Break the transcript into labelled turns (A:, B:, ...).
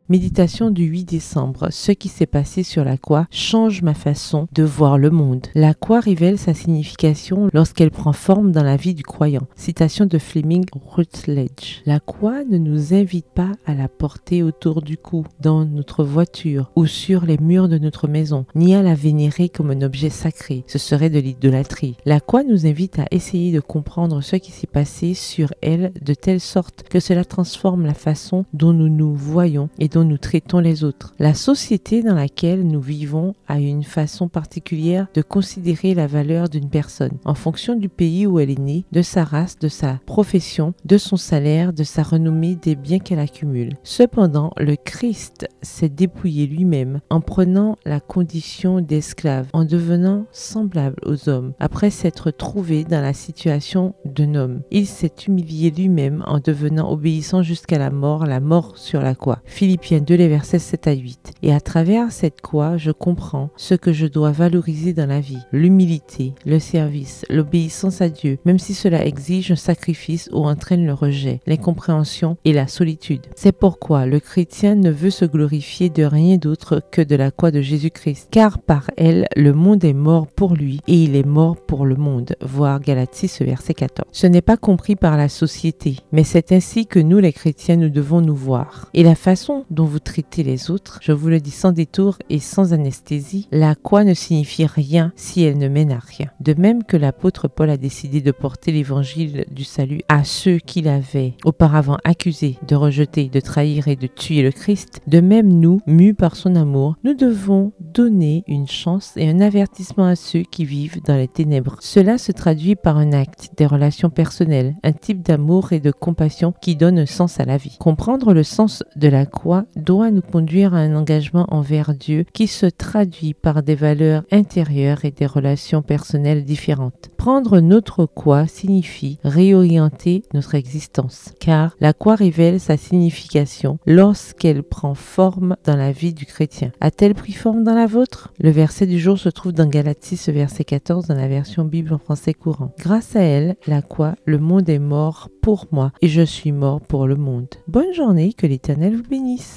A: Méditation du 8 décembre. Ce qui s'est passé sur la croix change ma façon de voir le monde. La croix révèle sa signification lorsqu'elle prend forme dans la vie du croyant. Citation de Fleming Rutledge. La croix ne nous invite pas à la porter autour du cou, dans notre voiture ou sur les murs de notre maison, ni à la vénérer comme un objet sacré. Ce serait de l'idolâtrie. La croix nous invite à essayer de comprendre ce qui s'est passé sur elle de telle sorte que cela transforme la façon dont nous nous voyons et dont nous traitons les autres. La société dans laquelle nous vivons a une façon particulière de considérer la valeur d'une personne en fonction du pays où elle est née, de sa race, de sa profession, de son salaire, de sa renommée, des biens qu'elle accumule. Cependant, le Christ s'est dépouillé lui-même en prenant la condition d'esclave, en devenant semblable aux hommes, après s'être trouvé dans la situation d'un homme. Il s'est humilié lui-même en devenant obéissant jusqu'à la mort sur la croix. Philippiens 2, les versets 7 à 8. Et à travers cette croix, je comprends ce que je dois valoriser dans la vie. L'humilité, le service, l'obéissance à Dieu, même si cela exige un sacrifice ou entraîne le rejet, l'incompréhension et la solitude. C'est pourquoi le chrétien ne veut se glorifier de rien d'autre que de la croix de Jésus-Christ, car par elle, le monde est mort pour lui et il est mort pour le monde. Voir Galates 6, verset 14. Ce n'est pas compris par la société, mais c'est ainsi que nous, les chrétiens, nous devons nous voir. Et la façon dont vous traitez les autres, je vous le dis sans détour et sans anesthésie, la croix ne signifie rien si elle ne mène à rien. De même que l'apôtre Paul a décidé de porter l'évangile du salut à ceux qui l'avaient auparavant accusé de rejeter, de trahir et de tuer le Christ, de même nous, mus par son amour, nous devons donner une chance et un avertissement à ceux qui vivent dans les ténèbres. Cela se traduit par un acte, des relations personnelles, un type d'amour et de compassion qui donne un sens à la vie. Comprendre le sens de la croix doit nous conduire à un engagement envers Dieu qui se traduit par des valeurs intérieures et des relations personnelles différentes. Prendre notre croix signifie réorienter notre existence, car la croix révèle sa signification lorsqu'elle prend forme dans la vie du chrétien. A-t-elle pris forme dans la vôtre? Le verset du jour se trouve dans Galates 6, verset 14 dans la version Bible en français courant. Grâce à elle, la croix, le monde est mort pour moi et je suis mort pour le monde. Bonne journée, que l'Éternel vous bénisse.